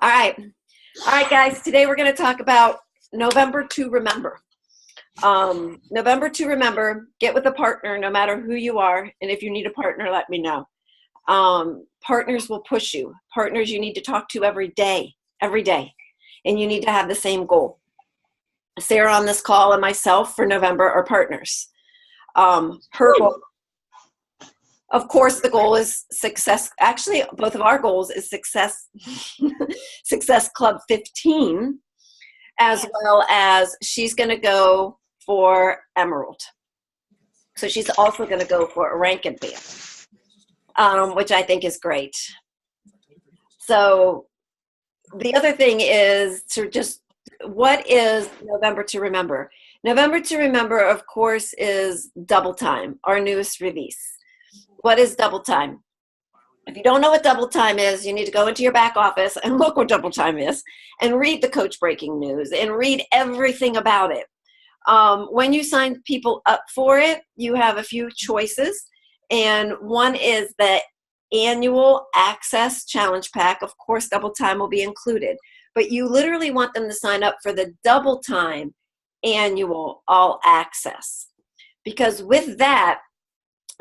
All right. All right, guys. Today we're going to talk about November to remember. November to remember, get with a partner no matter who you are. And if you need a partner, let me know. Partners will push you. Partners you need to talk to every day. And you need to have the same goal. Sarah on this call and myself for November are partners. Her goal, of course, the goal is success. Actually, both of our goals is success, Success Club 15, as well as she's going to go for Emerald. So she's also going to go for a rank advance, which I think is great. So the other thing is to just, what is November to remember? November to remember, of course, is Double Time, our newest release. What is Double Time? If you don't know what Double Time is, you need to go into your back office and look what Double Time is and read the Coach Breaking News and read everything about it. When you sign people up for it, you have a few choices. And one is the annual access challenge pack. Of course, Double Time will be included. But you literally want them to sign up for the Double Time annual all access. Because with that,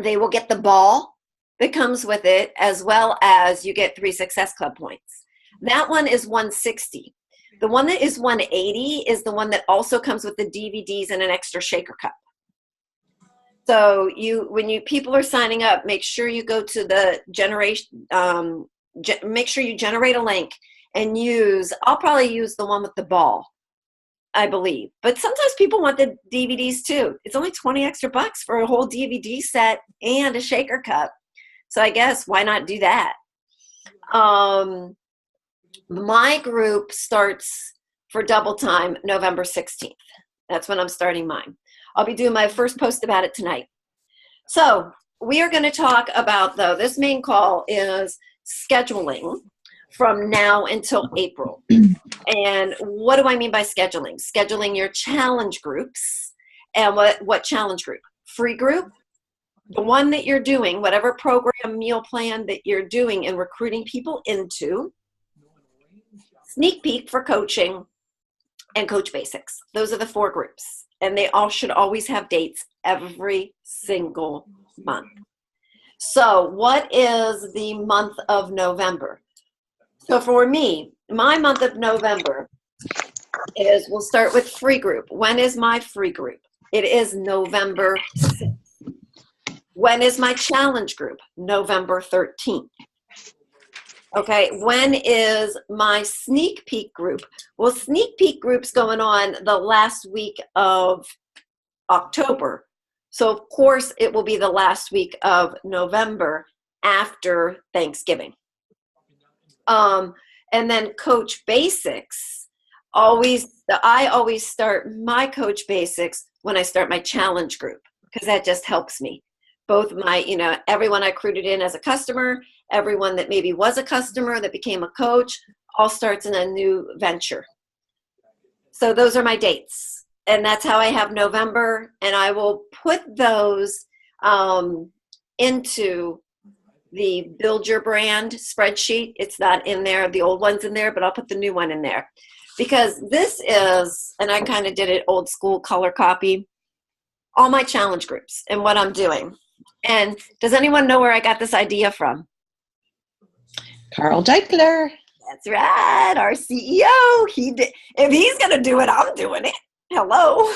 they will get the ball that comes with it, as well as you get 3 Success Club points. That one is $160. The one that is $180 is the one that also comes with the DVDs and an extra shaker cup. So when people are signing up, make sure you go to the make sure you generate a link and I'll probably use the one with the ball, I believe. But sometimes people want the DVDs too. It's only 20 extra bucks for a whole DVD set and a shaker cup. So I guess why not do that? My group starts for Double Time November 16th. That's when I'm starting mine. I'll be doing my first post about it tonight. So we are going to talk about, though, this main call is scheduling from now until April. And what do I mean by scheduling? Scheduling your challenge groups. And what challenge group? Free group, the one that you're doing, whatever program, meal plan that you're doing and recruiting people into, Sneak Peek for coaching, and Coach Basics. Those are the 4 groups. And they all should always have dates every single month. So what is the month of November? So for me, my month of November is, we'll start with free group. When is my free group? It is November 6th. When is my challenge group? November 13th. Okay, when is my Sneak Peek group? Well, Sneak Peek group's going on the last week of October. So of course it will be the last week of November after Thanksgiving. And then Coach Basics, I always start my Coach Basics when I start my challenge group, because that just helps me. Both my, everyone I recruited in as a customer, everyone that maybe was a customer that became a coach, all starts in a new venture. So those are my dates. And that's how I have November. And I will put those into the Build Your Brand spreadsheet. It's not in there, the old one's in there, but I'll put the new one in there. Because this is, and I kind of did it old school color copy, all my challenge groups and what I'm doing. And does anyone know where I got this idea from? Carl Deichler. That's right, our CEO. If he's going to do it, I'm doing it. Hello.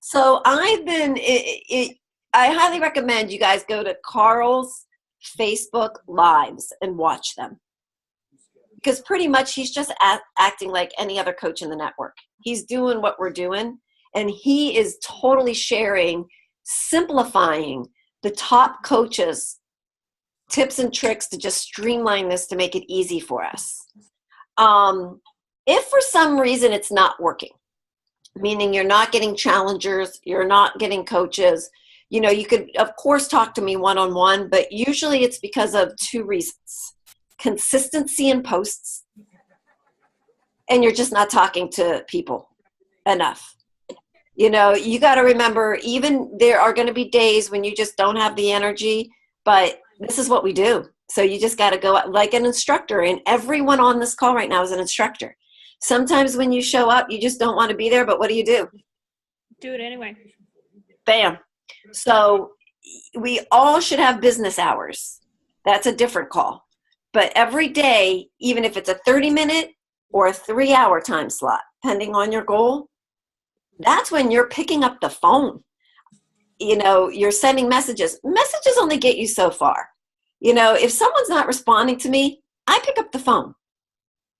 So I highly recommend you guys go to Carl's Facebook Lives and watch them. Because pretty much he's just acting like any other coach in the network. He's doing what we're doing, and he is totally sharing, simplifying the top coaches' tips and tricks to just streamline this to make it easy for us. If for some reason it's not working, meaning you're not getting challengers, you're not getting coaches, you could, of course, talk to me one-on-one, but usually it's because of 2 reasons. Consistency in posts, and you're just not talking to people enough. You got to remember, even there are going to be days when you just don't have the energy, but this is what we do. So you just got to go like an instructor, and everyone on this call right now is an instructor. Sometimes when you show up, you just don't want to be there, but what do? Do it anyway. Bam. So we all should have business hours. That's a different call. But every day, even if it's a 30-minute or a 3-hour time slot, depending on your goal, that's when you're picking up the phone. You know, you're sending messages. Messages only get you so far. You know, if someone's not responding to me, I pick up the phone.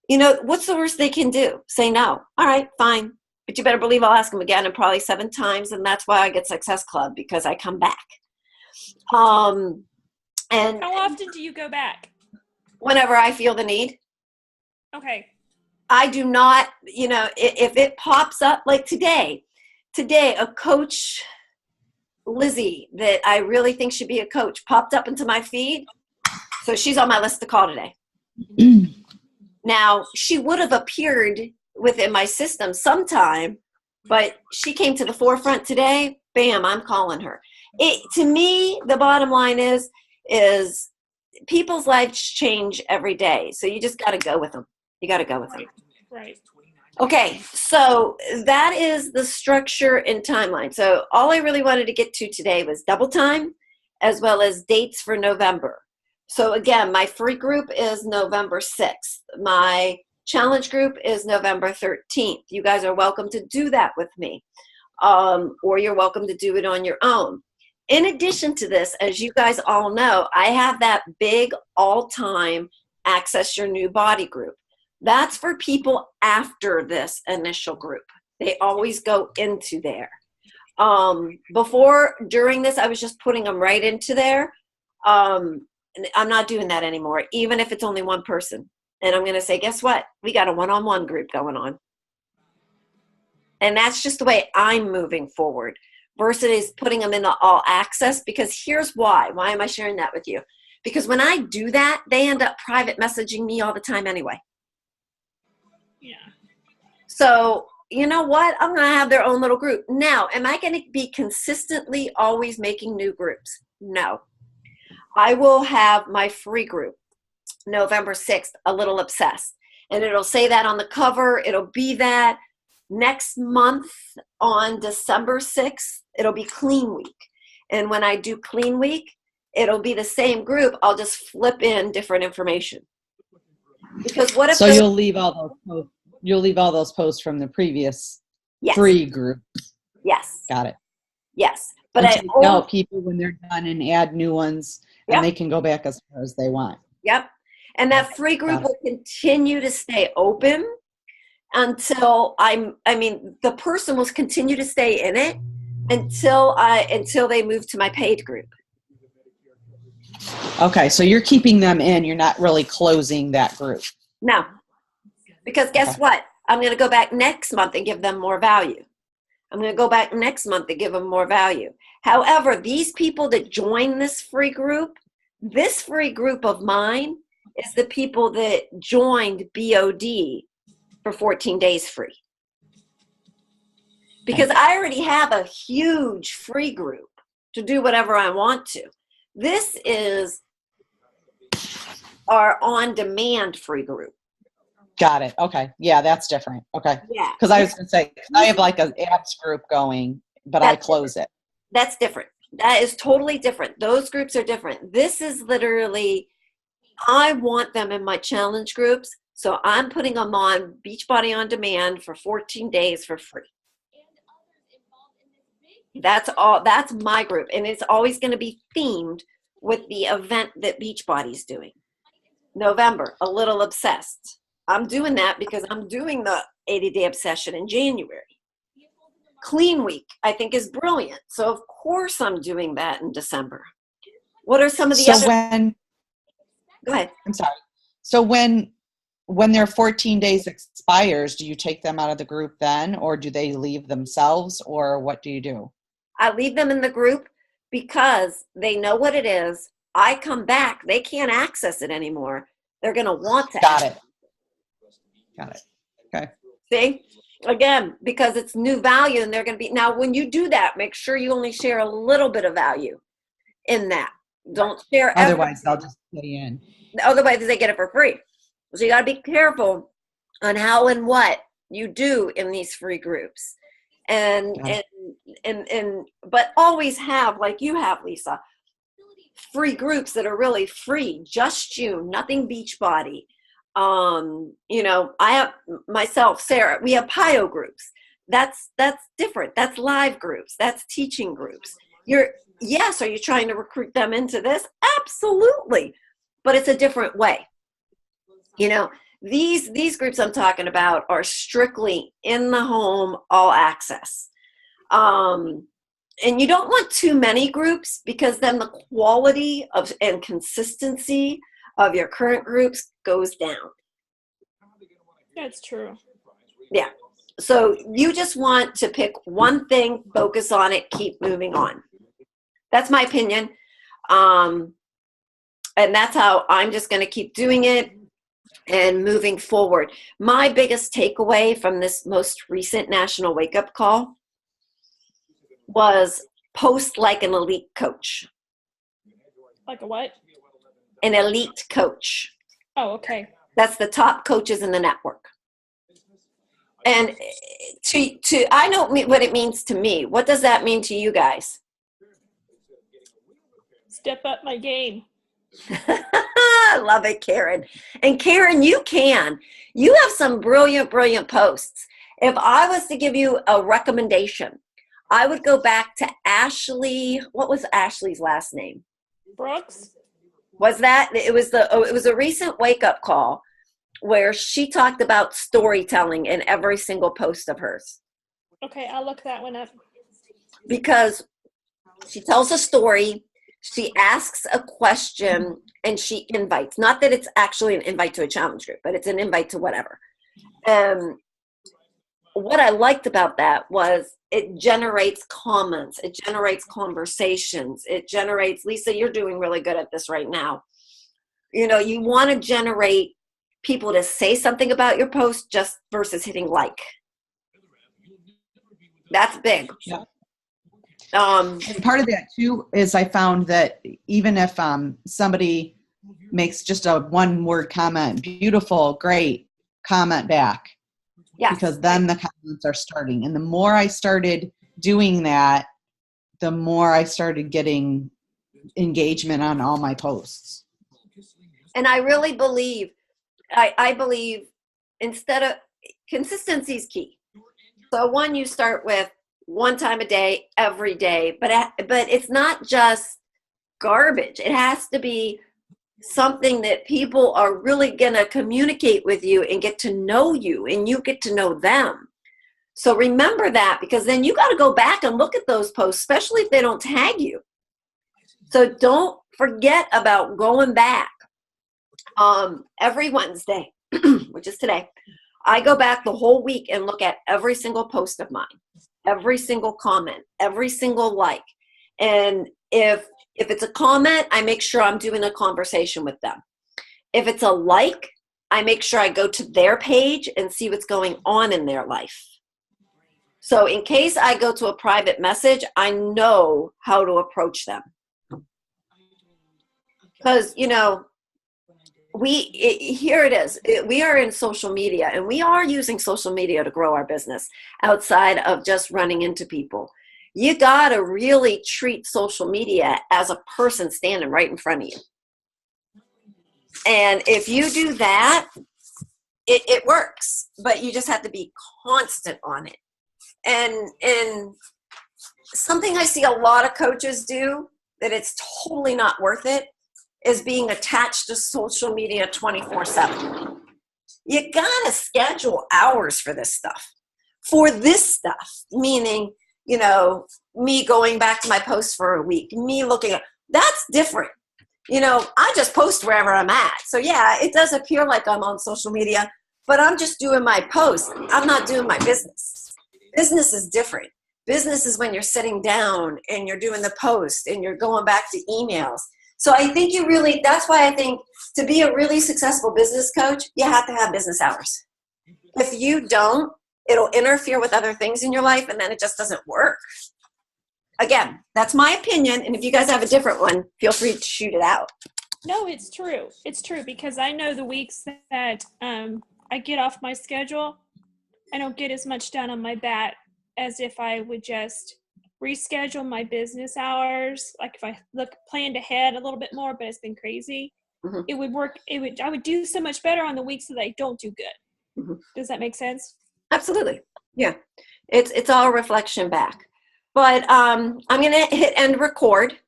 You know, what's the worst they can do? Say no. All right, fine. But you better believe I'll ask them again, and probably 7 times. And that's why I get Success Club, because I come back. And how often do you go back? Whenever I feel the need. Okay. I do not, you know, if it pops up, like today, a coach, Lizzie, that I really think should be a coach, popped up into my feed. So she's on my list to call today. Now, she would have appeared within my system sometime, but she came to the forefront today. Bam, I'm calling her. To me, the bottom line is people's lives change every day. So you just got to go with them. You got to go with them. Right. Okay, so that is the structure and timeline. So all I really wanted to get to today was double time as well as dates for November. So again, my free group is November 6th. My challenge group is November 13th. You guys are welcome to do that with me, or you're welcome to do it on your own. In addition to this, as you guys all know, I have that big all-time Access Your New Body group. That's for people after this initial group. They always go into there. During this, I was just putting them right into there. I'm not doing that anymore, even if it's only one person. And I'm going to say, guess what? We got a one-on-one group going on. And that's just the way I'm moving forward versus putting them in the all access, because here's why. Why am I sharing that with you? Because when I do that, they end up private messaging me all the time anyway. Yeah. So, you know what? I'm going to have their own little group. Now, am I going to be consistently always making new groups? No. I will have my free group, November 6th, A Little Obsessed. And it'll say that on the cover. It'll be that. Next month on December 6th, it'll be Clean Week. And when I do Clean Week, it'll be the same group. I'll just flip in different information. Because what if so you'll leave all those posts from the previous free group. Yes. Got it. Yes. But I tell people when they're done and add new ones, and they can go back as far as they want. Yep. And that free group will continue to stay open until the person will continue to stay in it until they move to my paid group. Okay, so you're keeping them in. You're not really closing that group. No, because guess what? I'm going to go back next month and give them more value. I'm going to go back next month and give them more value. However, these people that join this free group of mine is the people that joined BOD for 14 days free. Because I already have a huge free group to do whatever I want to. This is our on-demand free group. Got it. Okay. Yeah, that's different. Okay. Yeah. Because I was going to say, I have like an apps group going, but I close it. That's different. That is totally different. Those groups are different. This is literally, I want them in my challenge groups. So I'm putting them on Beachbody On Demand for 14 days for free. That's all. That's my group. And it's always going to be themed with the event that Beachbody's doing. November, A Little Obsessed. I'm doing that because I'm doing the 80-day obsession in January. Clean Week, I think, is brilliant. So, of course, I'm doing that in December. What are some of the other? Go ahead. I'm sorry. So when their 14 days expires, do you take them out of the group then, or do they leave themselves, or what do you do? I leave them in the group because they know what it is. I come back. They can't access it anymore. They're going to want to. Got it. Okay. See? Again, because it's new value and they're going to be. Now, when you do that, make sure you only share a little bit of value in that. Don't share Otherwise, everything. they'll just stay in. Otherwise, they get it for free. So you got to be careful on how and what you do in these free groups, and Yeah. but always have, like you have, Lisa, free groups that are really free. Just you, nothing Beachbody. I have myself, Sarah. We have PIO groups. That's different. That's live groups. That's teaching groups. Yes. Are you trying to recruit them into this? Absolutely, but it's a different way. These groups I'm talking about are strictly in the home, all access. And you don't want too many groups, because then the quality and consistency of your current groups goes down. That's true. Yeah. So you just want to pick one thing, focus on it, keep moving on. That's my opinion. And that's how I'm just going to keep doing it and moving forward. My biggest takeaway from this most recent National Wake Up Call was post like an elite coach. Like a what? An elite coach. Oh, okay. That's the top coaches in the network. And I know what it means to me. What does that mean to you guys? Step up my game. I love it, Karen. And Karen, you have some brilliant, brilliant posts. If I was to give you a recommendation, I would go back to Ashley. What was Ashley's last name? Brooks? It was a recent wake up call where she talked about storytelling in every single post of hers. Okay, I'll look that one up. Because she tells a story, she asks a question, and she invites. Not that it's actually an invite to a challenge group, but it's an invite to whatever. What I liked about that was it generates comments. It generates conversations. It generates, Lisa, you're doing really good at this right now. You want to generate people to say something about your post just versus hitting like. That's big. Yeah. And part of that too is I found that even if somebody makes just a one-word comment, beautiful, great, comment back. Yes. Because then the comments are starting. And the more I started doing that, the more I started getting engagement on all my posts. And I really believe, I believe instead of consistency is key. So one, you start with one time a day, every day, but it's not just garbage. It has to be something that people are really going to communicate with you and get to know you, and you get to know them. So remember that, because then you got to go back and look at those posts, especially if they don't tag you. So don't forget about going back. Every Wednesday, which is today, I go back the whole week and look at every single post of mine, every single comment, every single like. And if it's a comment, I make sure I'm doing a conversation with them. If it's a like, I make sure I go to their page and see what's going on in their life. So in case I go to a private message, I know how to approach them. Because, here it is. We are in social media, and we are using social media to grow our business outside of just running into people. You got to really treat social media as a person standing right in front of you. And if you do that, it works, but you just have to be constant on it. And something I see a lot of coaches do that it's totally not worth it is being attached to social media 24/7. You got to schedule hours for this stuff. Meaning, me going back to my posts for a week, me looking at, that's different. I just post wherever I'm at. So yeah, it does appear like I'm on social media, but I'm just doing my posts. I'm not doing my business. Business is different. Business is when you're sitting down and you're doing the post and you're going back to emails. So I think that's why I think to be a really successful business coach, you have to have business hours. If you don't, it'll interfere with other things in your life, and then it just doesn't work. again, that's my opinion. And if you guys have a different one, feel free to shoot it out. No, it's true. It's true because I know the weeks that I get off my schedule, I don't get as much done on my bat as if I would just reschedule my business hours. Like if I planned ahead a little bit more, but it's been crazy. Mhm. It would work. I would do so much better on the weeks that I don't do good. Mhm. Does that make sense? Absolutely. Yeah. It's all a reflection back. But I'm going to hit end record.